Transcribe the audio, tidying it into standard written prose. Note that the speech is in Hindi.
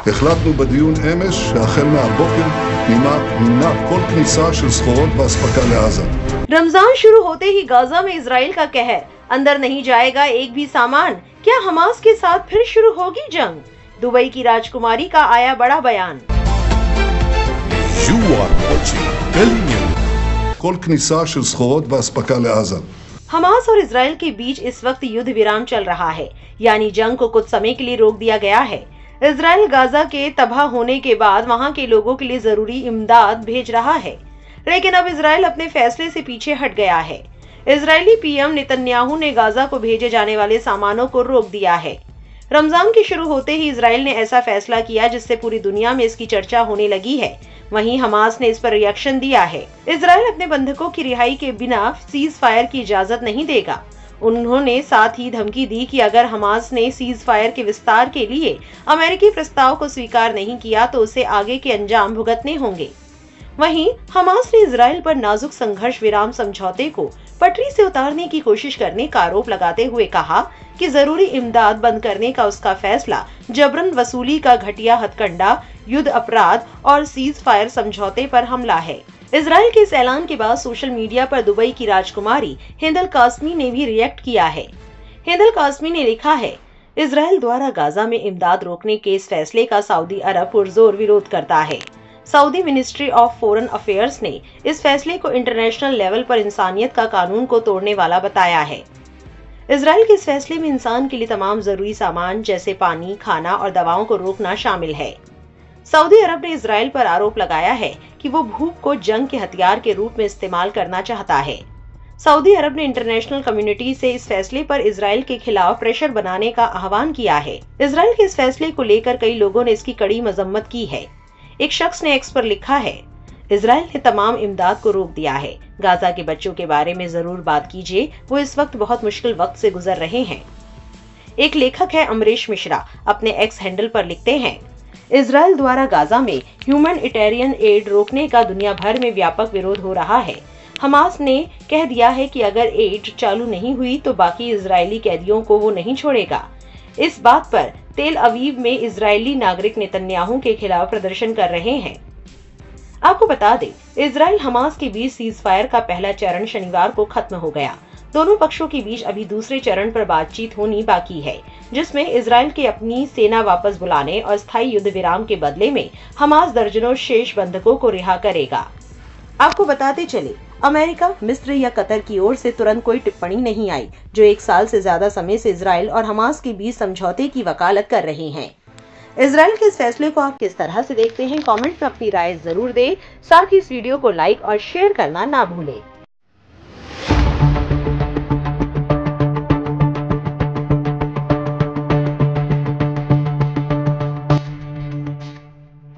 החלטנו בדיון אמש שהחל מהבוקר נמנע כל כניסה של סחורות ואספקה לעזה। रमजान शुरू होते ही गाजा में इजराइल का कहर, अंदर नहीं जाएगा एक भी सामान। क्या हमास के साथ फिर शुरू होगी जंग? दुबई की राजकुमारी का आया बड़ा बयान। כל כניסה של סחורות ואספקה לעזה। हमास और इजराइल के बीच इस वक्त युद्ध विराम चल रहा है, यानी जंग को कुछ समय के लिए रोक दिया गया है। इजराइल गाजा के तबाह होने के बाद वहां के लोगों के लिए जरूरी इमदाद भेज रहा है, लेकिन अब इजराइल अपने फैसले से पीछे हट गया है। इजरायली पीएम नेतन्याहू ने गाजा को भेजे जाने वाले सामानों को रोक दिया है। रमजान के शुरू होते ही इजराइल ने ऐसा फैसला किया जिससे पूरी दुनिया में इसकी चर्चा होने लगी है। वहीं हमास ने इस पर रिएक्शन दिया है। इजराइल अपने बंधकों की रिहाई के बिना सीज फायर की इजाजत नहीं देगा। उन्होंने साथ ही धमकी दी कि अगर हमास ने सीज फायर के विस्तार के लिए अमेरिकी प्रस्ताव को स्वीकार नहीं किया तो उसे आगे के अंजाम भुगतने होंगे। वहीं हमास ने इजराइल पर नाजुक संघर्ष विराम समझौते को पटरी से उतारने की कोशिश करने का आरोप लगाते हुए कहा कि जरूरी इमदाद बंद करने का उसका फैसला जबरन वसूली का घटिया हथकंडा, युद्ध अपराध और सीज फायर समझौते पर हमला है। इजराइल के इस ऐलान के बाद सोशल मीडिया पर दुबई की राजकुमारी हिंद अल कासमी ने भी रिएक्ट किया है। हिंद अल कासमी ने लिखा है, इजराइल द्वारा गाजा में इमदाद रोकने के इस फैसले का सऊदी अरब पुरजोर विरोध करता है। Saudi ministry of foreign affairs ने इस फैसले को इंटरनेशनल लेवल पर इंसानियत का कानून को तोड़ने वाला बताया है। इजराइल के इस फैसले में इंसान के लिए तमाम जरूरी सामान जैसे पानी, खाना और दवाओं को रोकना शामिल है। सऊदी अरब ने इजराइल पर आरोप लगाया है कि वो भूख को जंग के हथियार के रूप में इस्तेमाल करना चाहता है। सऊदी अरब ने इंटरनेशनल कम्युनिटी से इस फैसले पर इजराइल के खिलाफ प्रेशर बनाने का आह्वान किया है। इजराइल के इस फैसले को लेकर कई लोगों ने इसकी कड़ी मजम्मत की है। एक शख्स ने एक्स पर लिखा है, इजराइल ने तमाम इमदाद को रोक दिया है। गाजा के बच्चों के बारे में जरूर बात कीजिए, वो इस वक्त बहुत मुश्किल वक्त से गुजर रहे हैं। एक लेखक है अमरीश मिश्रा, अपने एक्स हैंडल पर लिखते हैं, इजराइल द्वारा गाजा में ह्यूमैनिटेरियन एड रोकने का दुनिया भर में व्यापक विरोध हो रहा है। हमास ने कह दिया है कि अगर एड चालू नहीं हुई तो बाकी इजरायली कैदियों को वो नहीं छोड़ेगा। इस बात पर तेल अवीव में इजरायली नागरिक नेतन्याहू के खिलाफ प्रदर्शन कर रहे हैं। आपको बता दें, इजराइल हमास के बीच सीज फायर का पहला चरण शनिवार को खत्म हो गया। दोनों पक्षों के बीच अभी दूसरे चरण पर बातचीत होनी बाकी है, जिसमें इजराइल के अपनी सेना वापस बुलाने और स्थायी युद्ध विराम के बदले में हमास दर्जनों शेष बंधकों को रिहा करेगा। आपको बताते चले, अमेरिका, मिस्र या कतर की ओर से तुरंत कोई टिप्पणी नहीं आई, जो 1 साल से ज्यादा समय से इजराइल और हमास के बीच समझौते की वकालत कर रहे हैं। इजराइल के इस फैसले को आप किस तरह से देखते हैं? कमेंट में अपनी राय जरूर दें। साथ ही इस वीडियो को लाइक और शेयर करना ना भूलें।